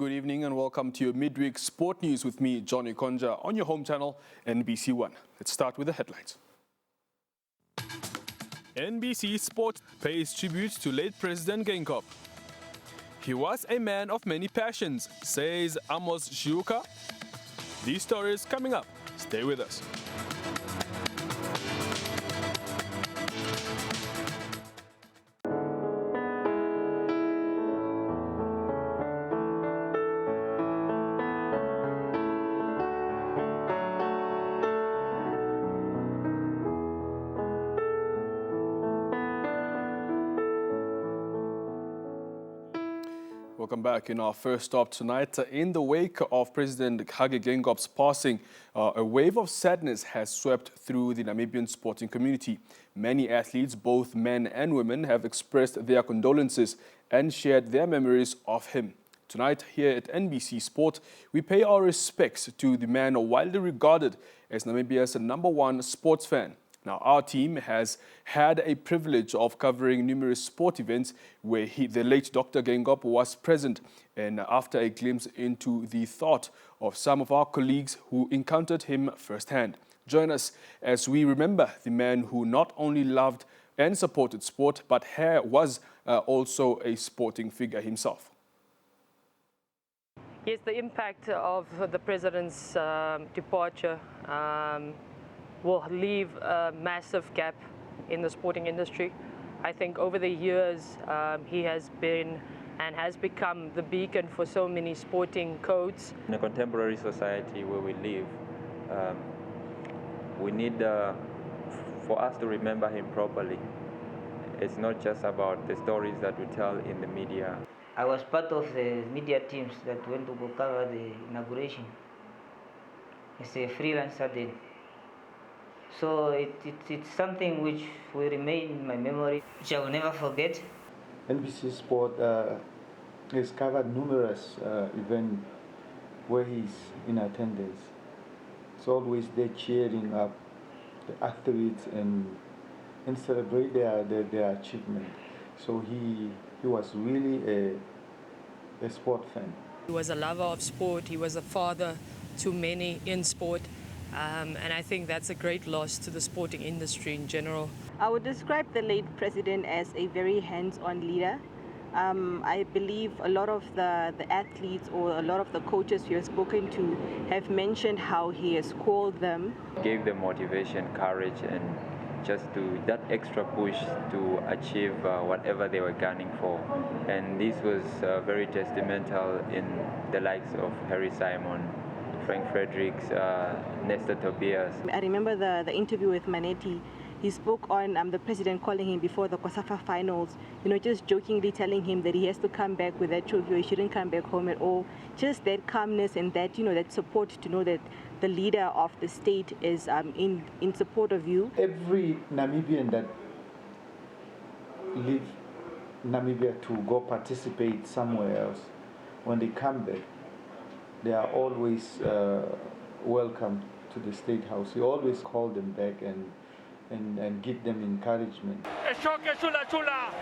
good evening and welcome to your midweek sport news with me, Johnny Konja, on your home channel, NBC1. Let's start with the headlines. NBC Sport pays tribute to late President Geingob. He was a man of many passions, says Amos Shiuka. These stories coming up. Stay with us. Welcome back. In our first stop tonight, in the wake of President Hage Geingob's passing, a wave of sadness has swept through the Namibian sporting community. Many athletes, both men and women, have expressed their condolences and shared their memories of him. Tonight, here at NBC Sport, we pay our respects to the man widely regarded as Namibia's #1 sports fan. Now, our team has had a privilege of covering numerous sport events where the late Dr. Geingob was present, and after a glimpse into the thought of some of our colleagues who encountered him firsthand. Join us as we remember the man who not only loved and supported sport, but was also a sporting figure himself. Yes, the impact of the president's departure will leave a massive gap in the sporting industry. I think over the years he has been and has become the beacon for so many sporting codes. In a contemporary society where we live, we need for us to remember him properly. It's not just about the stories that we tell in the media. I was part of the media teams that went to go cover the inauguration. It's a freelancer then. So it's something which will remain in my memory, which I will never forget. NBC Sport has covered numerous events where he's in attendance. It's always there cheering up the athletes and celebrate their achievement. So he was really a sport fan. He was a lover of sport. He was a father to many in sport. And I think that's a great loss to the sporting industry in general. I would describe the late president as a very hands-on leader. I believe a lot of the athletes or a lot of the coaches we have spoken to have mentioned how he has called them. Gave them motivation, courage, and just that extra push to achieve whatever they were gunning for. And this was very testamental in the likes of Harry Simon, Frank Fredericks, Nestor Tobias. I remember the interview with Manetti. He spoke on the president calling him before the COSAFA finals, just jokingly telling him that he has to come back with that trophy or he shouldn't come back home at all. Just that calmness and that, that support to know that the leader of the state is in support of you. Every Namibian that leave Namibia to go participate somewhere else, when they come back, they are always welcome to the State House. You always call them back and give them encouragement. Eshoke Chula Chula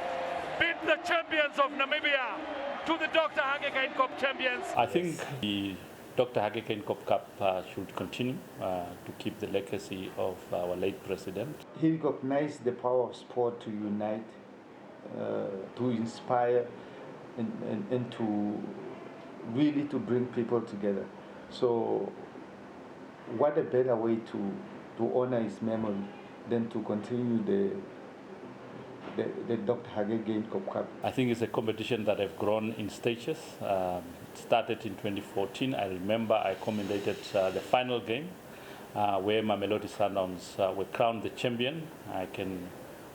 beat the champions of Namibia to the Dr. Hage Geingob champions. I think the Dr. Hage Geingob Cup should continue to keep the legacy of our late president. He recognized the power of sport to unite, to inspire, and to really to bring people together. So what a better way to honor his memory than to continue the Dr. Hage Geingob Cup. I think it's a competition that have grown in stages. It started in 2014. I remember I commentated the final game where Mamelodi Sundowns were crowned the champion. I can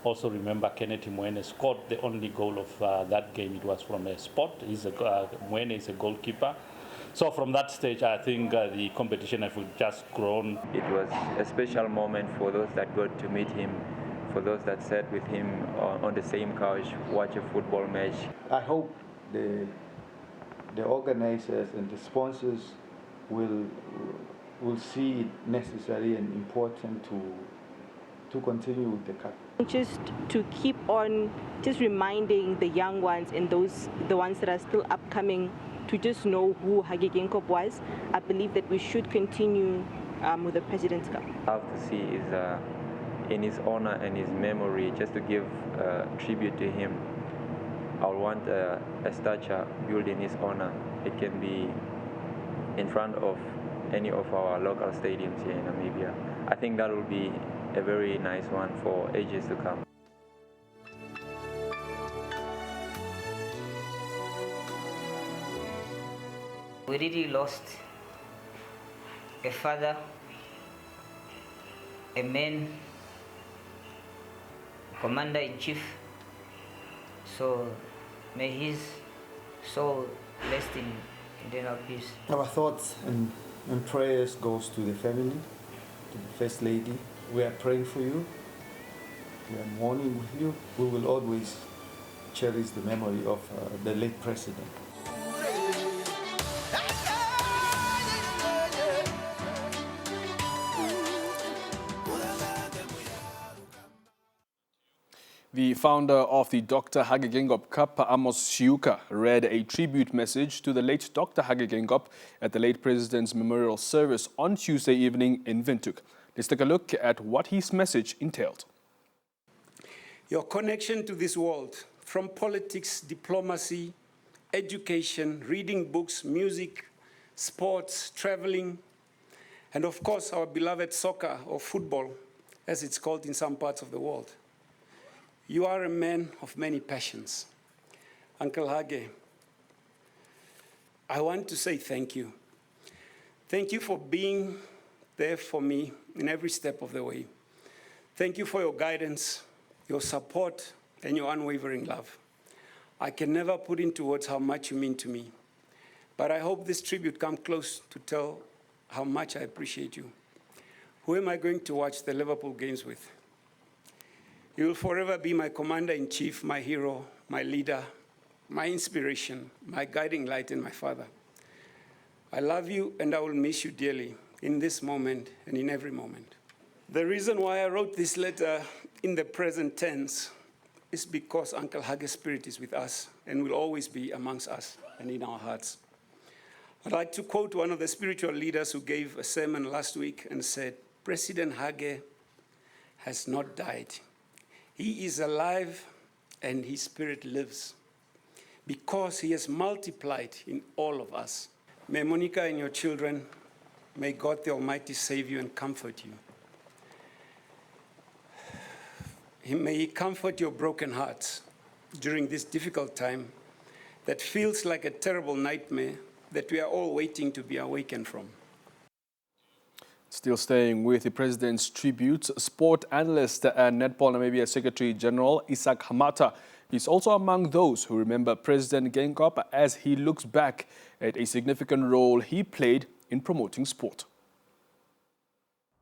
also remember Kenneth Mwene scored the only goal of that game. It was from a spot. Mwene is a goalkeeper. So from that stage, I think the competition has just grown. It was a special moment for those that got to meet him, for those that sat with him on the same couch, watch a football match. I hope the organizers and the sponsors will see it necessary and important to continue with the cup. Just to keep on just reminding the young ones and the ones that are still upcoming to just know who Hage Geingob was. I believe that we should continue with the President's Cup. I have to see is in his honor and his memory, just to give tribute to him. I want a statue built in his honor. It can be in front of any of our local stadiums here in Namibia. I think that will be a very nice one for ages to come. We really lost a father, a man, commander-in-chief. So may his soul rest in eternal peace. Our thoughts and prayers goes to the family, to the First Lady. We are praying for you. We are mourning with you. We will always cherish the memory of the late president. The founder of the Dr. Hage Geingob Cup, Amos Shiuka, read a tribute message to the late Dr. Hage Geingob at the late president's memorial service on Tuesday evening in Windhoek. Let's take a look at what his message entailed. Your connection to this world, from politics, diplomacy, education, reading books, music, sports, traveling, and of course our beloved soccer or football, as it's called in some parts of the world. You are a man of many passions. Uncle Hage, I want to say thank you. Thank you for being there for me in every step of the way. Thank you for your guidance, your support, and your unwavering love. I can never put into words how much you mean to me, but I hope this tribute comes close to tell how much I appreciate you. Who am I going to watch the Liverpool games with? You will forever be my commander-in-chief, my hero, my leader, my inspiration, my guiding light, and my father. I love you, and I will miss you dearly in this moment and in every moment. The reason why I wrote this letter in the present tense is because Uncle Hage's spirit is with us and will always be amongst us and in our hearts. I'd like to quote one of the spiritual leaders who gave a sermon last week and said, "President Hage has not died. He is alive and his spirit lives because he has multiplied in all of us." May Monica and your children, may God the Almighty save you and comfort you. May he comfort your broken hearts during this difficult time that feels like a terrible nightmare that we are all waiting to be awakened from. Still staying with the president's tribute, sport analyst and Netball Namibia Secretary General Isaac Hamata is also among those who remember President Geingob as he looks back at a significant role he played in promoting sport.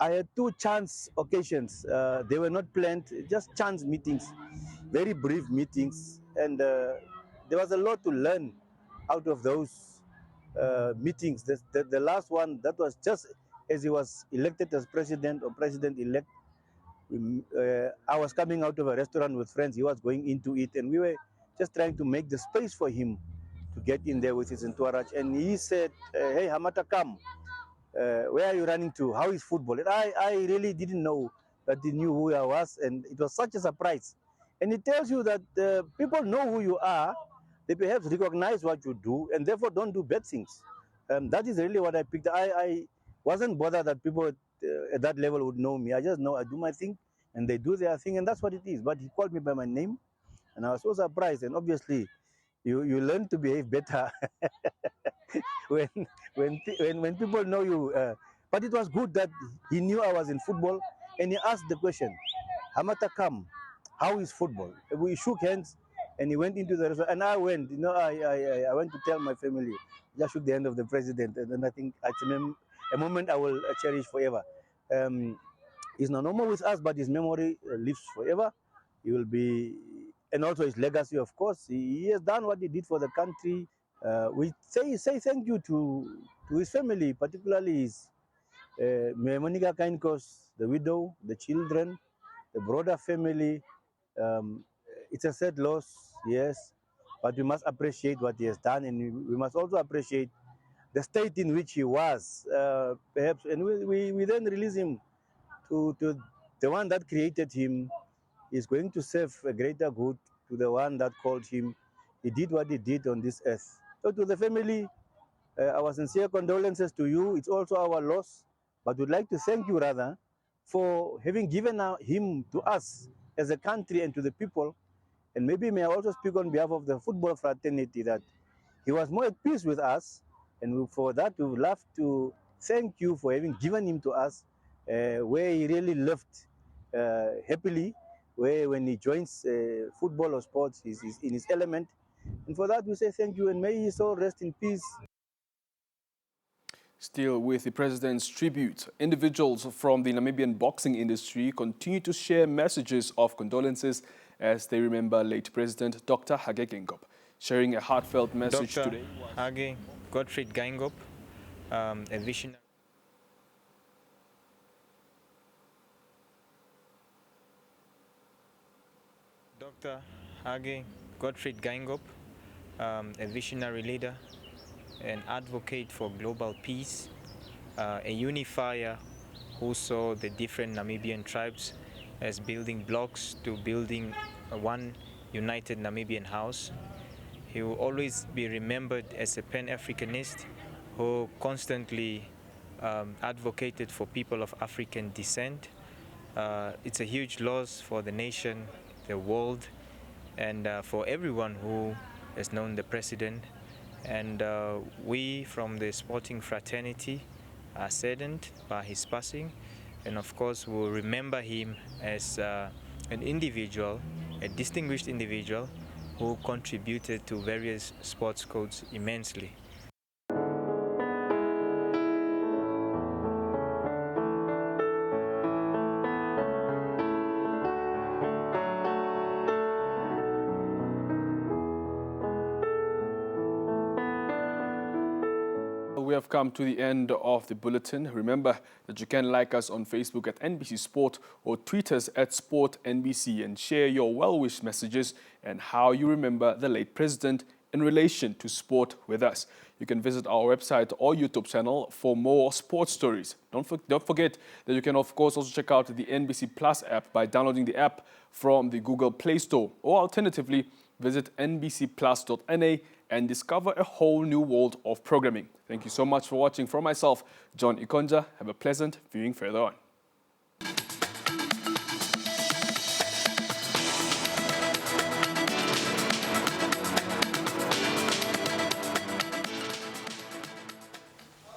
I had two chance occasions. They were not planned, just chance meetings, very brief meetings. And there was a lot to learn out of those meetings. The last one, that was just as he was elected as president or president-elect. I was coming out of a restaurant with friends. He was going into it, and we were just trying to make the space for him to get in there with his entourage. And he said, "Hey, Hamata, come. Where are you running to? How is football?" And I really didn't know that he knew who I was, and it was such a surprise. And it tells you that people know who you are. They perhaps recognize what you do, and therefore don't do bad things. That is really what I picked. I wasn't bothered that people at that level would know me. I just know I do my thing, and they do their thing, and that's what it is. But he called me by my name, and I was so surprised. And obviously, you learn to behave better when people know you. But it was good that he knew I was in football, and he asked the question, "Hamata, come. How is football?" We shook hands, and he went into the restaurant, and I went. You know, I went to tell my family. Just shook the hand of the president, and then I think it's a moment I will cherish forever. He's no more with us, but his memory lives forever. He will be, and also his legacy, of course. He has done what he did for the country. We say thank you to his family, particularly his Monica Kainkos, the widow, the children, the broader family. It's a sad loss, yes, but we must appreciate what he has done, and we must also appreciate the state in which he was, perhaps, and we then release him to the one that created him. Is going to serve a greater good to the one that called him. He did what he did on this earth. So to the family, our sincere condolences to you. It's also our loss, but we'd like to thank you rather for having given him to us as a country and to the people. And maybe may I also speak on behalf of the football fraternity that he was more at peace with us, and for that we would love to thank you for having given him to us, where he really lived happily, where when he joins football or sports, he's in his element. And for that we say thank you, and may his soul rest in peace. Still with the president's tribute, individuals from the Namibian boxing industry continue to share messages of condolences as they remember late President Dr. Hage Geingob. Sharing a heartfelt message Dr. today. Hage Gottfried Geingob, a visionary. Dr. Hage Gottfried Geingob, a visionary leader, an advocate for global peace, a unifier who saw the different Namibian tribes as building blocks to building one united Namibian house. He will always be remembered as a Pan-Africanist who constantly advocated for people of African descent. It's a huge loss for the nation, the world, and for everyone who has known the president. And we from the sporting fraternity are saddened by his passing, and of course we'll remember him as an individual, a distinguished individual who contributed to various sports codes immensely. We have come to the end of the bulletin. Remember that you can like us on Facebook at NBC Sport or tweet us at SportNBC and share your well-wish messages and how you remember the late president in relation to sport with us. You can visit our website or YouTube channel for more sports stories. Don't forget that you can, of course, also check out the NBC Plus app by downloading the app from the Google Play Store, or alternatively, visit nbcplus.na and discover a whole new world of programming. Thank you so much for watching. From myself, John Ikonja, have a pleasant viewing further on.